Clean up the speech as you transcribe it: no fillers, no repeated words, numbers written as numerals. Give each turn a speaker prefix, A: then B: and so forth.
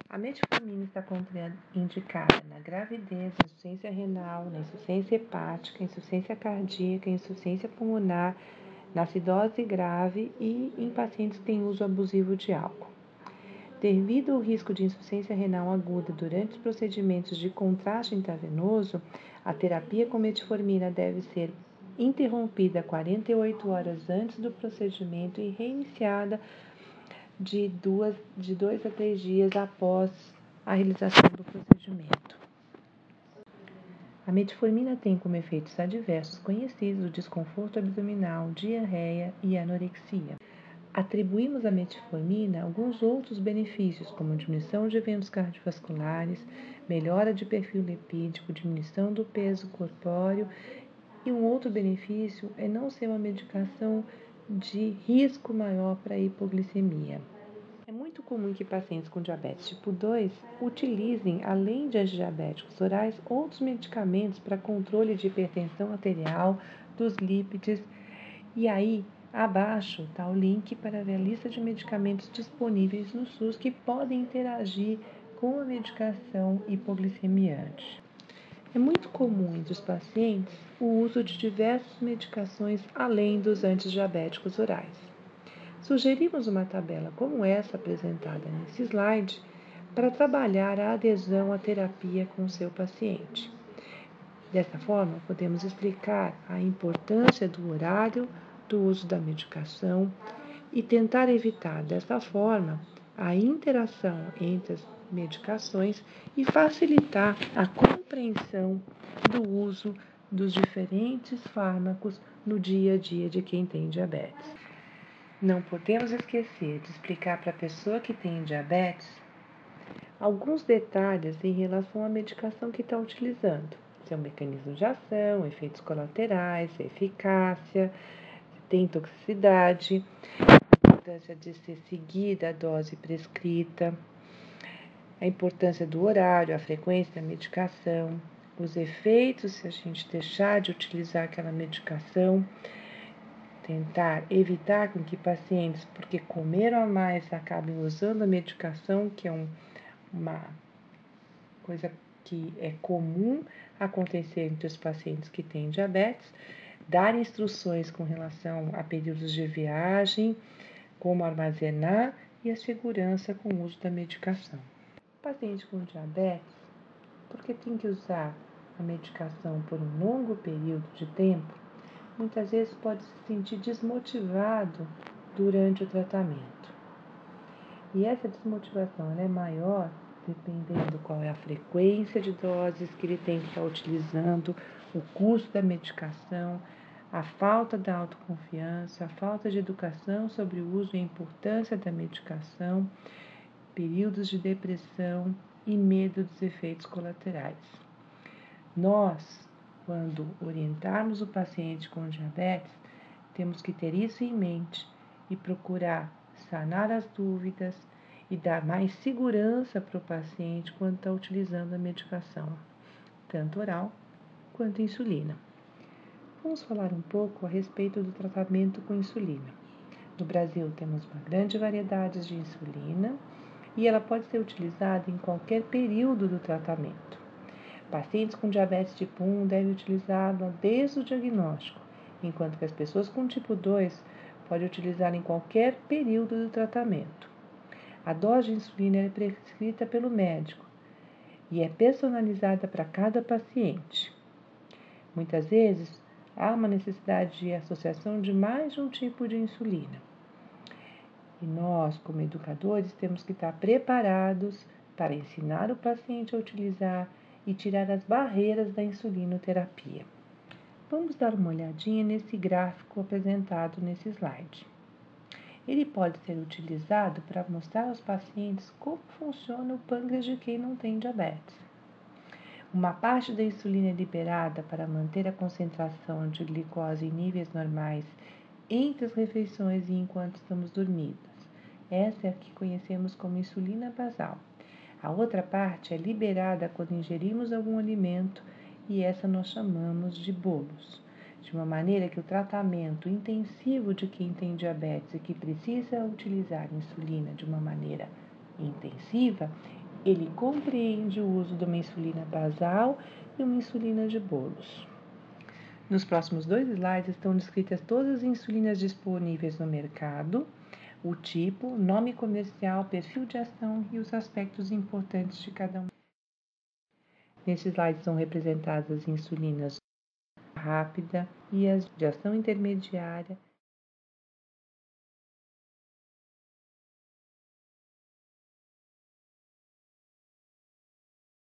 A: A metformina está contraindicada na gravidez, na insuficiência renal, na insuficiência hepática, insuficiência cardíaca, insuficiência pulmonar, na acidose grave e em pacientes que têm uso abusivo de álcool. Devido ao risco de insuficiência renal aguda durante os procedimentos de contraste intravenoso, a terapia com metformina deve ser interrompida 48 horas antes do procedimento e reiniciada de 2 a 3 dias após a realização do procedimento. A metformina tem como efeitos adversos conhecidos o desconforto abdominal, diarreia e anorexia. Atribuímos à metformina alguns outros benefícios, como diminuição de eventos cardiovasculares, melhora de perfil lipídico, diminuição do peso corpóreo, e um outro benefício é não ser uma medicação de risco maior para a hipoglicemia. É muito comum que pacientes com diabetes tipo 2 utilizem, além de antidiabéticos orais, outros medicamentos para controle de hipertensão arterial, dos lípides. E aí, abaixo está o link para ver a lista de medicamentos disponíveis no SUS que podem interagir com a medicação hipoglicemiante. É muito comum entre os pacientes o uso de diversas medicações além dos antidiabéticos orais. Sugerimos uma tabela como essa apresentada nesse slide para trabalhar a adesão à terapia com o seu paciente. Dessa forma, podemos explicar a importância do horário do uso da medicação e tentar evitar, dessa forma, a interação entre as medicações e facilitar a compreensão do uso dos diferentes fármacos no dia a dia de quem tem diabetes. Não podemos esquecer de explicar para a pessoa que tem diabetes alguns detalhes em relação à medicação que está utilizando, seu mecanismo de ação, efeitos colaterais, eficácia, tem toxicidade, a importância de ser seguida a dose prescrita, a importância do horário, a frequência da medicação, os efeitos se a gente deixar de utilizar aquela medicação, tentar evitar com que pacientes, porque comeram a mais, acabem usando a medicação, que é uma coisa que é comum acontecer entre os pacientes que têm diabetes, dar instruções com relação a períodos de viagem, como armazenar e a segurança com o uso da medicação. O paciente com diabetes, porque tem que usar a medicação por um longo período de tempo, muitas vezes pode se sentir desmotivado durante o tratamento. E essa desmotivação é maior dependendo qual é a frequência de doses que ele tem que estar utilizando, o custo da medicação, a falta da autoconfiança, a falta de educação sobre o uso e a importância da medicação, períodos de depressão e medo dos efeitos colaterais. Nós, quando orientarmos o paciente com diabetes, temos que ter isso em mente e procurar sanar as dúvidas e dar mais segurança para o paciente quando está utilizando a medicação, tanto oral quanto insulina. Vamos falar um pouco a respeito do tratamento com insulina. No Brasil temos uma grande variedade de insulina e ela pode ser utilizada em qualquer período do tratamento. Pacientes com diabetes tipo 1 devem utilizá-la desde o diagnóstico, enquanto que as pessoas com tipo 2 podem utilizar em qualquer período do tratamento. A dose de insulina é prescrita pelo médico e é personalizada para cada paciente. Muitas vezes, há uma necessidade de associação de mais de um tipo de insulina. E nós, como educadores, temos que estar preparados para ensinar o paciente a utilizar e tirar as barreiras da insulinoterapia. Vamos dar uma olhadinha nesse gráfico apresentado nesse slide. Ele pode ser utilizado para mostrar aos pacientes como funciona o pâncreas de quem não tem diabetes. Uma parte da insulina é liberada para manter a concentração de glicose em níveis normais entre as refeições e enquanto estamos dormindo. Essa é a que conhecemos como insulina basal. A outra parte é liberada quando ingerimos algum alimento e essa nós chamamos de bolos. De uma maneira que o tratamento intensivo de quem tem diabetes e que precisa utilizar insulina de uma maneira intensiva, Ele compreende o uso de uma insulina basal e uma insulina de bolos. Nos próximos 2 slides estão descritas todas as insulinas disponíveis no mercado, o tipo, nome comercial, perfil de ação e os aspectos importantes de cada um. Nesse slide são representadas as insulinas rápida e as de ação intermediária